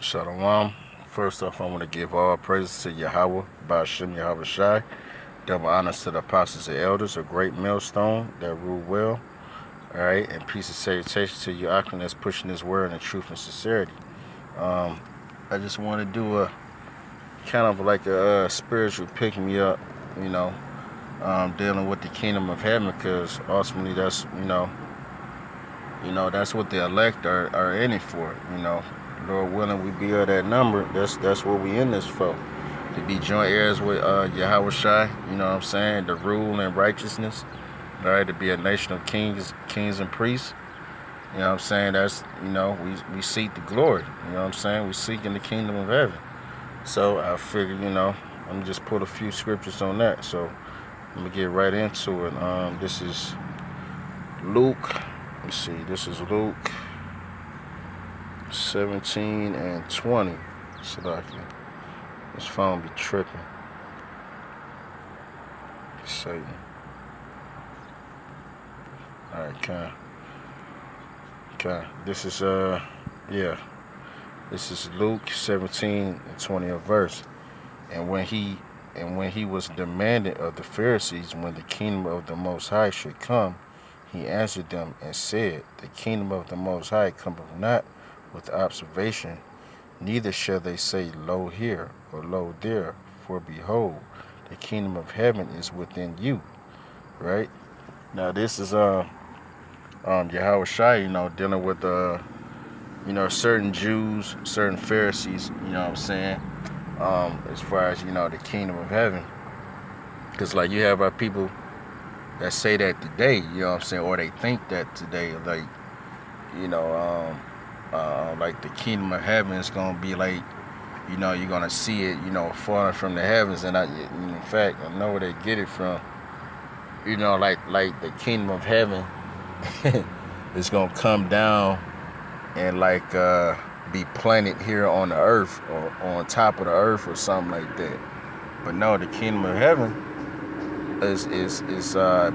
Shalom. First off, I want to give all praises to Yahweh, Ba'ashem Yahweh Shai. Double honors to the apostles and elders, a great millstone that rule well. All right, and peace and salutation to you, Akron, that's pushing this word in truth and sincerity. Um, I just want to do a kind of like a spiritual pick me up, you know, dealing with the kingdom of heaven, because ultimately that's that's what the elect are in it for. Lord willing, we be of that number. That's what we in this for. To be joint heirs with Yahweh Shai, you know what I'm saying? The rule and righteousness. All right, to be a nation of kings and priests. You know what I'm saying? That's, we seek the glory. You know what I'm saying? We seek in the kingdom of heaven. So I figured, I'm just put a few scriptures on that. So let me get right into it. This is Luke. Let's see. This is Luke 17 and 20. Salakia. This phone be tripping. Satan. Alright, This is This is Luke 17 and 20th verse. And when he was demanded of the Pharisees when the kingdom of the Most High should come, he answered them and said, the kingdom of the Most High cometh not with observation, neither shall they say, lo here, or lo there, for behold, the kingdom of heaven is within you. Right? Now this is Yahweh Shai, dealing with certain Jews, certain Pharisees, you know what I'm saying, as far as, the kingdom of heaven. Because like you have our people that say that today, you know what I'm saying, or they think that today, like, like the kingdom of heaven is gonna be like, you're gonna see it, falling from the heavens. And in fact, I know where they get it from. Like the kingdom of heaven is gonna come down and like be planted here on the earth or on top of the earth or something like that. But no, the kingdom of heaven is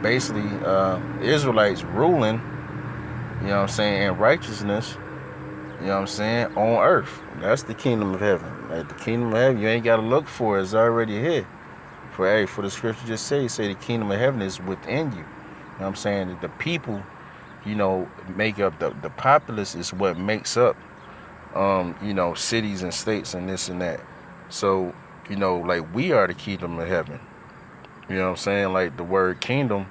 basically Israelites ruling, you know what I'm saying, in righteousness, you know what I'm saying, on earth. That's the kingdom of heaven. Like the kingdom of heaven, you ain't gotta look for it, it's already here. For the scripture just say the kingdom of heaven is within you. You know what I'm saying? The people, make up the populace is what makes up cities and states and this and that. So, like we are the kingdom of heaven. You know what I'm saying? Like the word kingdom,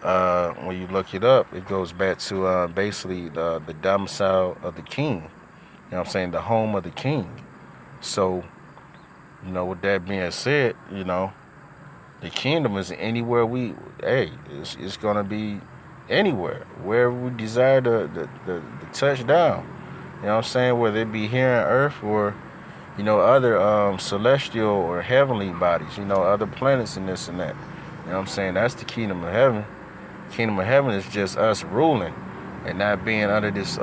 when you look it up, it goes back to basically the domicile of the king. You know what I'm saying? The home of the king. So, with that being said, the kingdom is anywhere it's going to be anywhere, wherever we desire to touch down. You know what I'm saying? Whether it be here on earth or, other celestial or heavenly bodies, other planets and this and that. You know what I'm saying? That's the kingdom of heaven. Kingdom of heaven is just us ruling and not being under this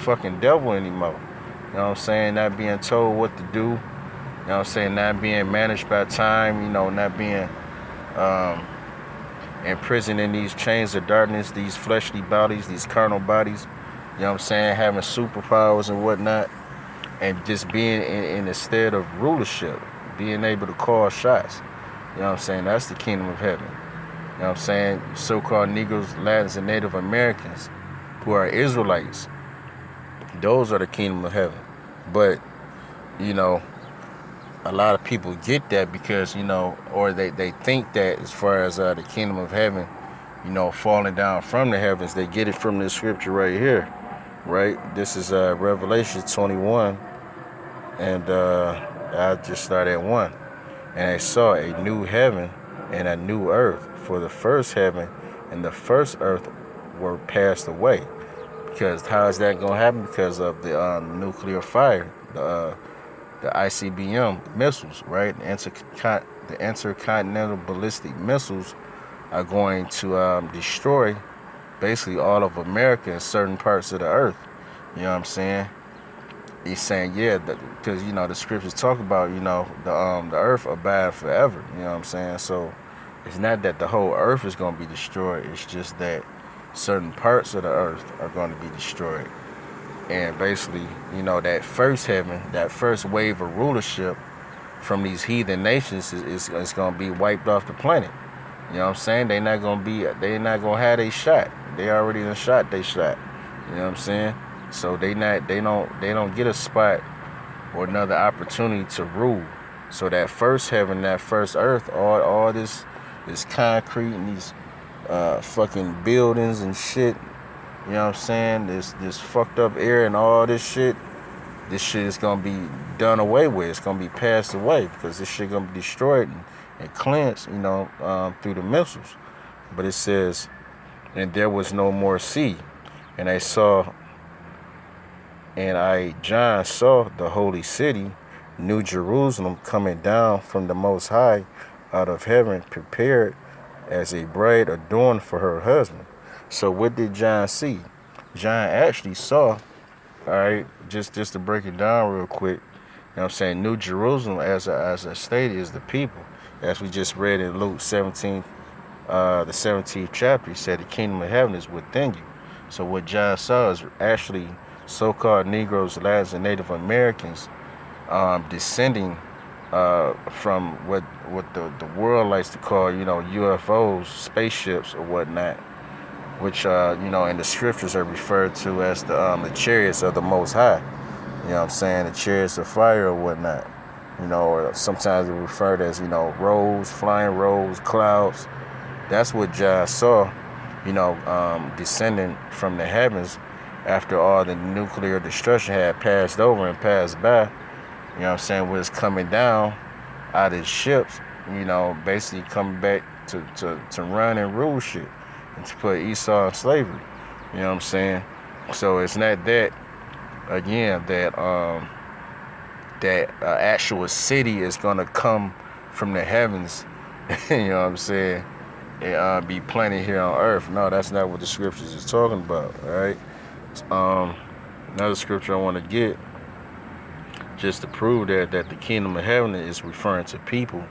fucking devil anymore. You know what I'm saying? Not being told what to do. You know what I'm saying? Not being managed by time, not being imprisoned in these chains of darkness, these fleshly bodies, these carnal bodies. You know what I'm saying? Having superpowers and whatnot. And just being in the stead of rulership, being able to call shots. You know what I'm saying? That's the kingdom of heaven. You know what I'm saying? So-called Negroes, Latins, and Native Americans who are Israelites, those are the kingdom of heaven. But, a lot of people get that because, or they think that as far as the kingdom of heaven, falling down from the heavens, they get it from this scripture right here, right? This is Revelation 21, and I just started at 1. And I saw a new heaven and a new earth, for the first heaven and the first earth were passed away. Because how is that going to happen? Because of the nuclear fire, the ICBM missiles, right? The intercontinental ballistic missiles are going to destroy basically all of America and certain parts of the earth. You know what I'm saying? He's saying, yeah, because, the scriptures talk about, the earth abide forever. You know what I'm saying? So it's not that the whole earth is going to be destroyed. It's just that certain parts of the earth are going to be destroyed. And basically, that first heaven, that first wave of rulership from these heathen nations is going to be wiped off the planet. You know what I'm saying? They not going to have their shot. They already done shot they shot. You know what I'm saying? So they don't get a spot or another opportunity to rule. So that first heaven, that first earth, all this concrete and these fucking buildings and shit. You know what I'm saying? This fucked up air and all this shit. This shit is gonna be done away with. It's gonna be passed away because this shit gonna be destroyed and cleansed, through the missiles. But it says, and there was no more sea, and John saw the holy city, New Jerusalem, coming down from the Most High out of heaven, prepared as a bride adorned for her husband. So what did John see? John actually saw, all right, just to break it down real quick, you know what I'm saying, New Jerusalem, as I stated, is the people. As we just read in Luke 17, the 17th chapter, he said the kingdom of heaven is within you. So what John saw is actually so-called Negroes, Latins, and Native Americans descending from what the world likes to call, UFOs, spaceships or whatnot, which, in the scriptures are referred to as the chariots of the Most High. You know what I'm saying? The chariots of fire or whatnot. Or sometimes they're referred as, rolls, flying rolls, clouds. That's what John saw, descending from the heavens after all the nuclear destruction had passed over and passed by. You know what I'm saying? Was coming down out of his ships, basically coming back to run and rule shit and to put Esau in slavery. You know what I'm saying? So it's not that, again, that actual city is going to come from the heavens, you know what I'm saying, and be planted here on earth. No, that's not what the scriptures is talking about, all right? Another scripture I want to get, just to prove that the kingdom of heaven is referring to people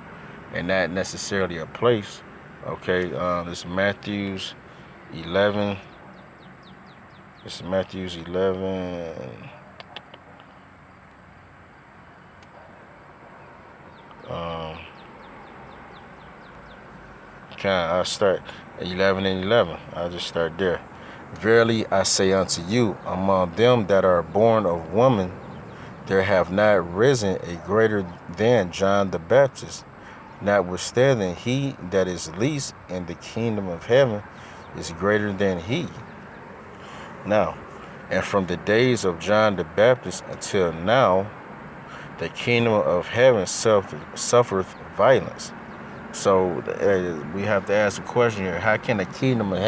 and not necessarily a place. Okay, this is Matthews 11. This is Matthews 11. I'll start at 11 and 11. I'll just start there. Verily I say unto you, among them that are born of woman, there have not risen a greater than John the Baptist. Notwithstanding, he that is least in the kingdom of heaven is greater than he. Now, and from the days of John the Baptist until now, the kingdom of heaven suffereth violence. So we have to ask a question here: how can the kingdom of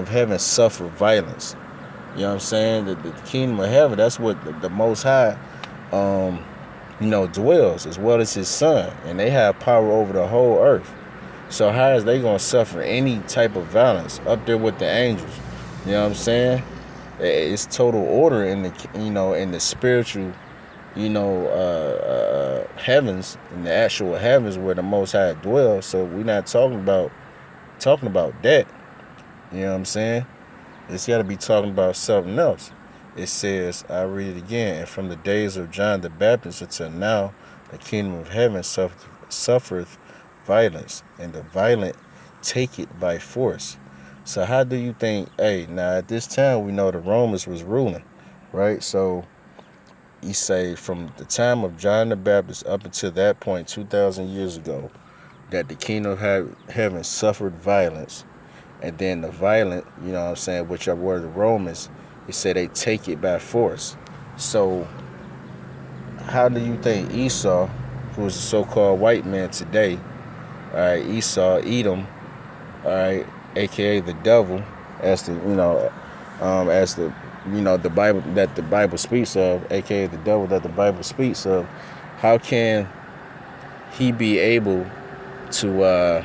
heaven suffer violence? You know what I'm saying? The kingdom of heaven, that's what the Most High, dwells, as well as his son. And they have power over the whole earth. So how is they going to suffer any type of violence up there with the angels? You know what I'm saying? It's total order in the spiritual, heavens, in the actual heavens where the Most High dwells. So we're not talking about that. You know what I'm saying? It's got to be talking about something else. It says, I read it again, and from the days of John the Baptist until now, the kingdom of heaven suffereth violence, and the violent take it by force. So how do you think, now at this time we know the Romans was ruling, right? So he say from the time of John the Baptist up until that point, 2,000 years ago, that the kingdom of heaven suffered violence. And then the violent, which were the Romans, he said they take it by force. So how do you think Esau, who is a so-called white man today, all right, Esau, Edom, all right, aka the devil, as the Bible that the Bible speaks of, aka the devil that the Bible speaks of, how can he be able to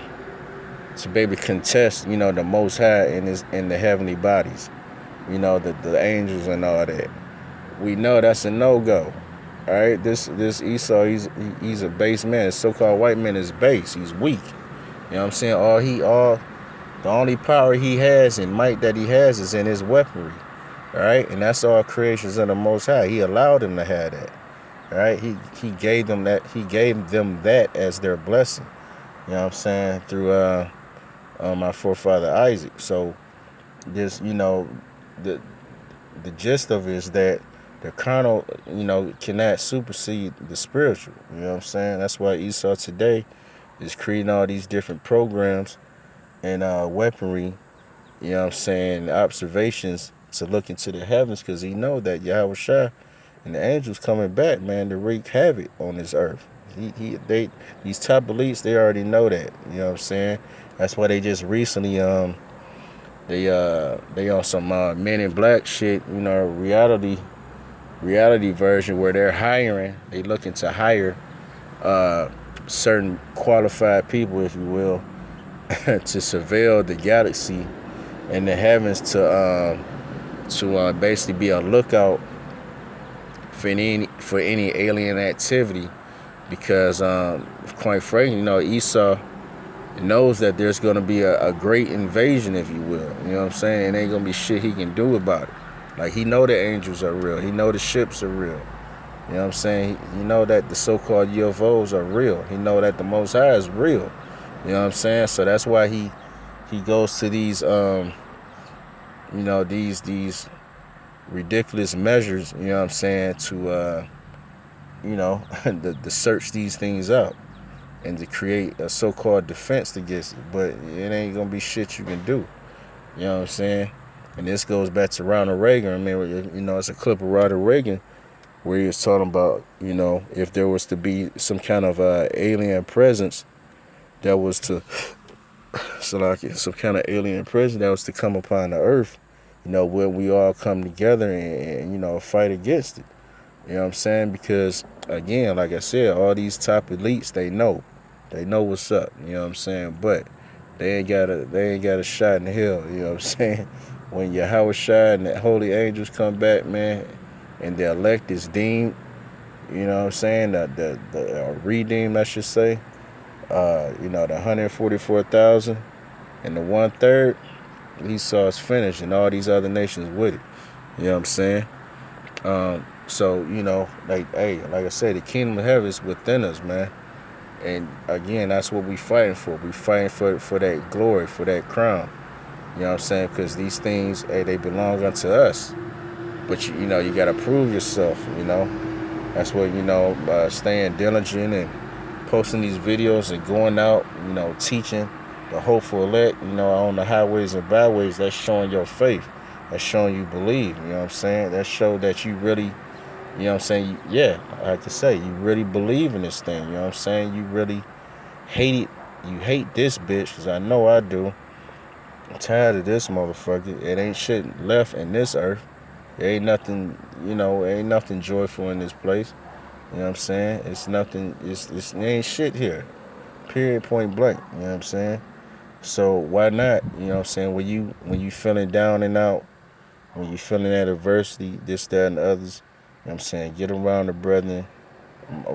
be able to contest, the Most High in the heavenly bodies, the angels and all that? We know that's a no-go. All right, this Esau, he's a base man. This so-called white man is base. He's weak. You know what I'm saying? The only power he has and might that he has is in his weaponry. All right, and that's all creations of the Most High. He allowed them to have that. All right, he gave them that. He gave them that as their blessing. You know what I'm saying? Through my forefather Isaac. So this, the the gist of it is that the carnal, cannot supersede the spiritual. You know what I'm saying? That's why Esau today is creating all these different programs and weaponry, you know what I'm saying, observations to look into the heavens, because he know that Yahweh Shah and the angels coming back, man, to wreak havoc on this earth. These top elites, they already know that. You know what I'm saying? That's why they just recently they on some Men in Black shit, reality version where they're hiring. They looking to hire certain qualified people, if you will, to surveil the galaxy and the heavens to basically be a lookout for any alien activity, because quite frankly, Esau knows that there's going to be a great invasion, if you will. You know what I'm saying? And ain't going to be shit he can do about it. Like, he know the angels are real. He know the ships are real. You know what I'm saying? He know that the so-called UFOs are real. He know that the Most High is real. You know what I'm saying? So that's why he goes to these these ridiculous measures, you know what I'm saying, to to search these things out and to create a so-called defense against it. But it ain't gonna be shit you can do. You know what I'm saying? And this goes back to Ronald Reagan. I mean, it's a clip of Ronald Reagan where he was talking about, if there was to be some kind of alien presence that was to, some kind of alien presence that was to come upon the earth, where we all come together and fight against it. You know what I'm saying? Because again, like I said, all these top elites, they know what's up. You know what I'm saying? But they ain't got a shot in hell. You know what I'm saying? When Yahweh Shai and the holy angels come back, man, and the elect is deemed, you know what I'm saying, the redeemed, I should say, the 144,000 and the 1/3, Esau is finished, and all these other nations with it. You know what I'm saying? So, like I said, the kingdom of heaven is within us, man. And again, that's what we fighting for. We fighting for that glory, for that crown. You know what I'm saying? Because these things, they belong unto us. But you got to prove yourself. That's what staying diligent and posting these videos and going out, teaching the hopeful elect, on the highways and byways. That's showing your faith. That's showing you believe. You know what I'm saying? That show that you really, you know what I'm saying? Yeah, I like to say, you really believe in this thing. You know what I'm saying? You really hate it. You hate this bitch, because I know I do. I'm tired of this motherfucker. It ain't shit left in this earth. There ain't nothing, ain't nothing joyful in this place. You know what I'm saying? It's nothing, it ain't shit here. Period, point blank. You know what I'm saying? So why not, you know what I'm saying, when you feeling down and out, when you feeling that adversity, this, that, and the others, you know what I'm saying, get around the brethren,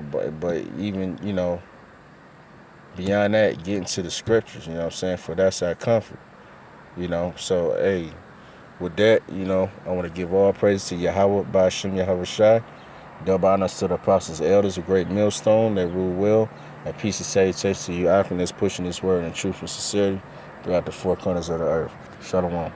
but even, beyond that, get into the scriptures, you know what I'm saying, for that's our comfort. So, hey, with that, I want to give all praise to Yahweh, Ba'ashem Yahweh Shai. Double honors to the apostles and elders, a great millstone that rule well. And peace and salutation to you, Akron, that's pushing this word in truth and sincerity throughout the four corners of the earth. Shalom.